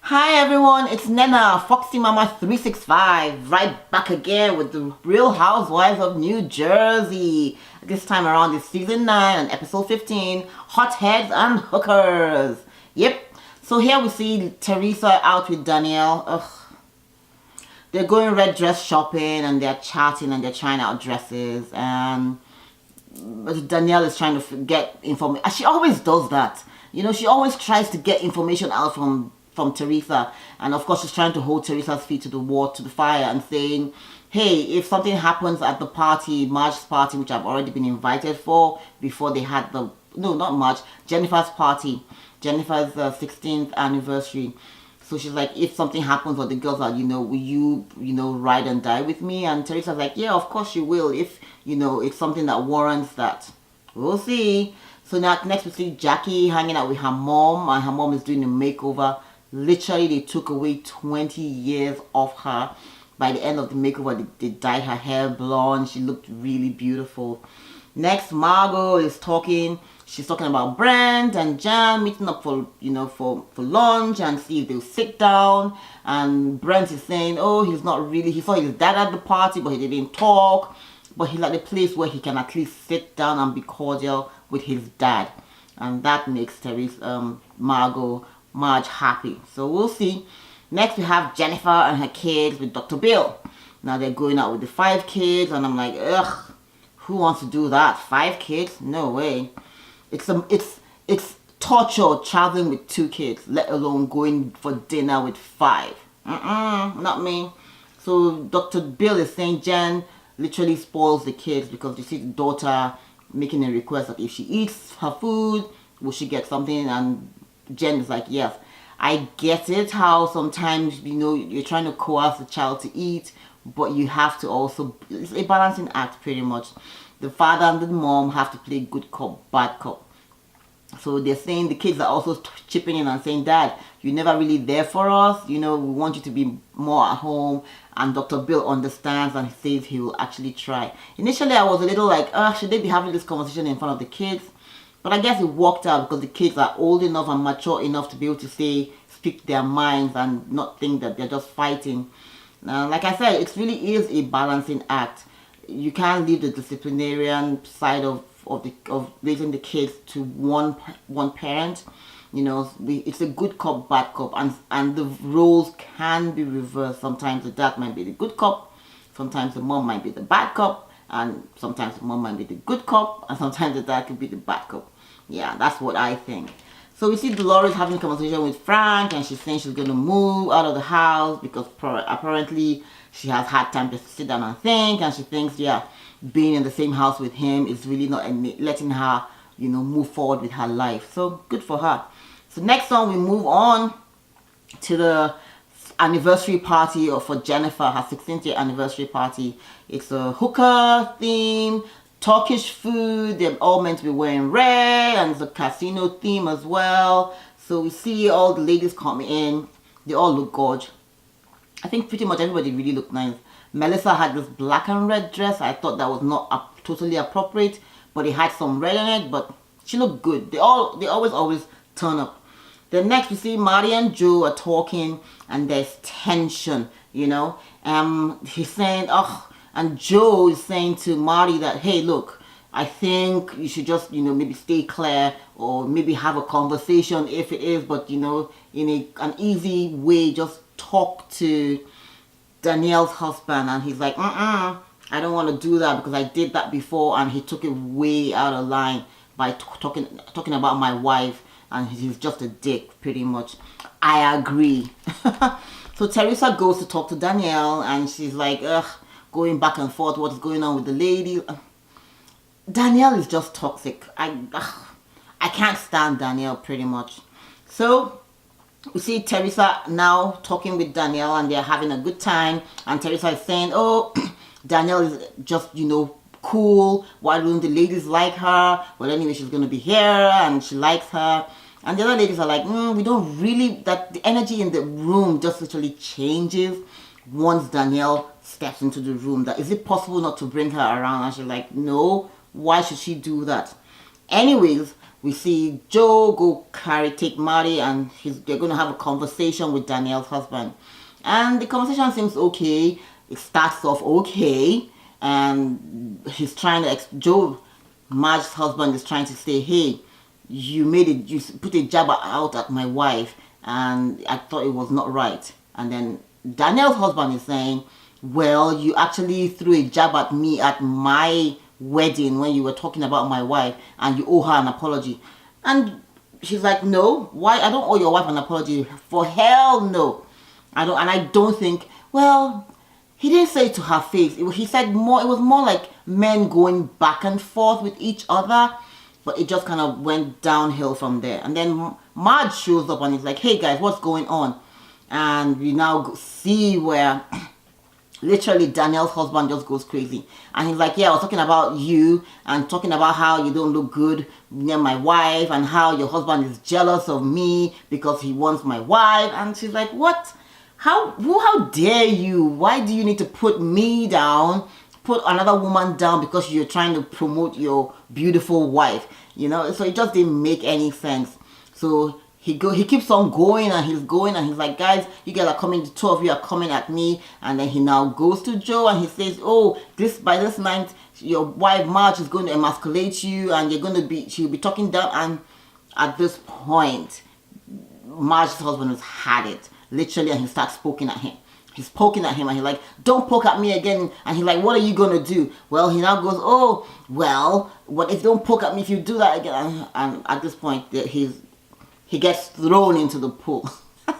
Hi everyone, it's Nena, Foxy Mama 365, right back again with the Real Housewives of New Jersey. This time around is season 9 and episode 15, Hotheads and Hookers. Yep, so here we see Teresa out with Danielle. Ugh. They're going red dress shopping and they're chatting and they're trying out dresses, and Danielle is trying to get information. She always does that. You know, she always tries to get information out from Teresa, and of course she's trying to hold Teresa's feet to the wall, to the fire, and saying, hey, if something happens at the party, Marge's party, which I've already been invited for before they had the, no, not Marge, Jennifer's party, Jennifer's 16th anniversary. So she's like, if something happens or the girls are, will you, ride and die with me? And Teresa's like, yeah, of course you will, if, it's something that warrants that. We'll see. So now next we see Jackie hanging out with her mom, and her mom is doing a makeover. Literally, they took away 20 years off her. By the end of the makeover, they dyed her hair blonde. She looked really beautiful. Next, Margot is talking. She's talking about Brent and Jan meeting up for lunch and see if they'll sit down. And Brent is saying, oh, he saw his dad at the party, but he didn't talk. But he's at a place where he can at least sit down and be cordial with his dad. And that makes Marge happy. So we'll see. Next we have Jennifer and her kids with Dr. Bill. Now they're going out with the 5 kids, and I'm like, ugh, who wants to do that? 5 kids? No way. It's torture traveling with 2 kids, let alone going for dinner with 5. Not me. So Dr. Bill is saying Jen literally spoils the kids, because you see the daughter making a request that if she eats her food, will she get something? And Jen is like, yes. I get it, how sometimes, you're trying to coerce the child to eat, but you have to also, it's a balancing act pretty much. The father and the mom have to play good cop, bad cop. So they're saying, the kids are also chipping in and saying, Dad, you're never really there for us. We want you to be more at home. And Dr. Bill understands and says he will actually try. Initially, I was a little like, should they be having this conversation in front of the kids? But I guess it worked out because the kids are old enough and mature enough to be able to speak their minds and not think that they're just fighting. Like I said, it really is a balancing act. You can't leave the disciplinarian side of raising the kids to one parent. It's a good cop, bad cop, and the roles can be reversed. Sometimes the dad might be the good cop, sometimes the mom might be the bad cop, and sometimes the mom might be the good cop, and sometimes the dad could be the bad cop. Yeah, that's what I think. So we see Dolores having a conversation with Frank, and she's saying she's going to move out of the house because apparently she has had time to sit down and think, and she thinks, yeah, being in the same house with him is really not letting her, move forward with her life. So good for her. So next on, we move on to the anniversary party for Jennifer, her 16th year anniversary party. It's a hooker theme, Turkish food. They're all meant to be wearing red, and it's a casino theme as well. So we see all the ladies coming in. They all look gorgeous. I think pretty much everybody really looked nice. Melissa had this black and red dress. I thought that was not totally appropriate, but it had some red in it, but she looked good. They always turn up. Then next we see Marty and Joe are talking, and there's tension, He's saying, and Joe is saying to Marty that, hey, look, I think you should just, maybe stay clear, or maybe have a conversation if it is, but, in an easy way, just talk to Danielle's husband. And he's like, I don't want to do that because I did that before, and he took it way out of line by talking about my wife, and he's just a dick, pretty much. I agree. So Teresa goes to talk to Danielle, and she's like, going back and forth, what's going on with the lady. Danielle is just toxic. I can't stand Danielle, pretty much. So we see Teresa now talking with Danielle, and they're having a good time, and Teresa is saying, oh, Danielle is just, cool. Why don't the ladies like her? Well, anyway, she's going to be here, and she likes her. And the other ladies are like, we don't really, that the energy in the room just literally changes once Danielle steps into the room. That is it possible not to bring her around? And she's like, no, why should she do that? Anyways, we see Joe go take Marty, and they're going to have a conversation with Danielle's husband. And the conversation seems okay. It starts off okay. And he's trying to, Marge's husband is trying to say, hey, you put a jab out at my wife, and I thought it was not right. And then Danielle's husband is saying, well, you actually threw a jab at me at my wedding when you were talking about my wife, and you owe her an apology. And she's like, no, why? I don't owe your wife an apology. For hell no. I don't think, well, he didn't say it to her face. He said more, it was more like men going back and forth with each other, but it just kind of went downhill from there. And then Marge shows up and he's like, hey guys, what's going on? And we now see where literally Danielle's husband just goes crazy. And he's like, yeah, I was talking about you and talking about how you don't look good near my wife and how your husband is jealous of me because he wants my wife. And she's like, what? How dare you? Why do you need to put me down, put another woman down because you're trying to promote your beautiful wife? You know, so it just didn't make any sense. So he keeps on going and he's like, guys, you guys are coming, the two of you are coming at me. And then he now goes to Joe and he says, oh, by this night your wife Marge is going to emasculate you and she'll be talking down. And at this point, Marge's husband has had it. Literally, and he starts poking at him. He's poking at him and he's like, don't poke at me again. And he's like, what are you going to do? Well, he now goes, oh, well, what if you don't poke at me if you do that again? And at this point, he gets thrown into the pool.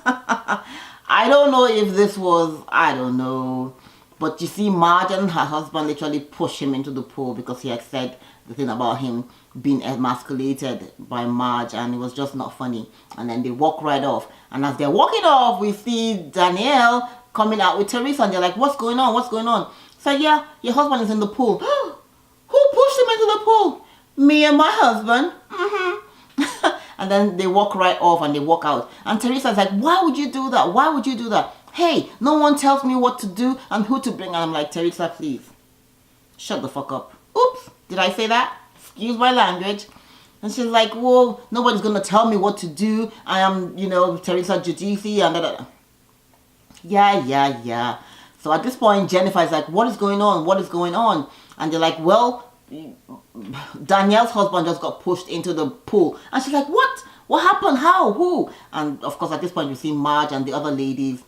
I don't know if this was, I don't know. But you see, Marge and her husband literally push him into the pool because he had said the thing about him being emasculated by Marge, and it was just not funny. And then they walk right off. And as they're walking off, we see Danielle coming out with Teresa, and they're like, what's going on? What's going on? So yeah, your husband is in the pool. Who pushed him into the pool? Me and my husband. And then they walk right off and they walk out. And Teresa's like, why would you do that? Why would you do that? Hey, no one tells me what to do and who to bring. And I'm like, Teresa, please, shut the fuck up. Oops, did I say that? Excuse my language. And she's like, well, nobody's going to tell me what to do. I am, Teresa Giudice and da. Yeah. So at this point, Jennifer is like, what is going on? What is going on? And they're like, well, Danielle's husband just got pushed into the pool. And she's like, what? What happened? How? Who? And of course, at this point, you see Marge and the other ladies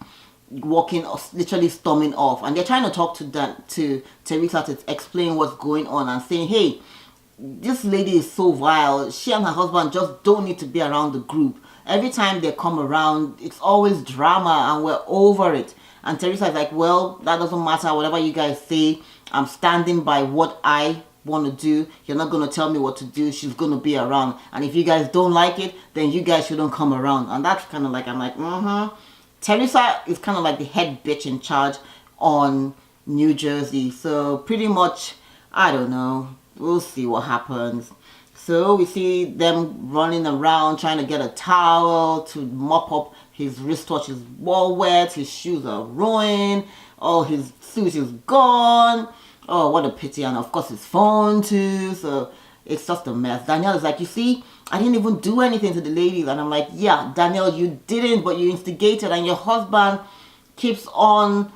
walking, literally storming off. And they're trying to talk to Teresa to explain what's going on and saying, hey, this lady is so vile. She and her husband just don't need to be around the group. Every time they come around, it's always drama and we're over it. And Teresa is like, well, that doesn't matter. Whatever you guys say, I'm standing by what I want to do. You're not going to tell me what to do. She's going to be around. And if you guys don't like it, then you guys shouldn't come around. And that's kind of like, I'm like, Teresa is kind of like the head bitch in charge on New Jersey. So pretty much, I don't know. We'll see what happens. So we see them running around trying to get a towel to mop up his wristwatch is all wet, his shoes are ruined, oh, his suit is gone, oh, what a pity, and of course his phone too. So it's just a mess. Danielle is like, you see, I didn't even do anything to the ladies. And I'm like, yeah, Danielle, you didn't, but you instigated, and your husband keeps on,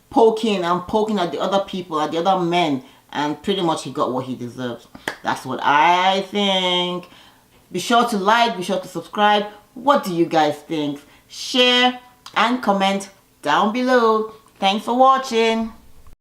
poking at the other people, at the other men. And pretty much he got what he deserves. That's what I think. Be sure to like, be sure to subscribe. What do you guys think? Share and comment down below. Thanks for watching.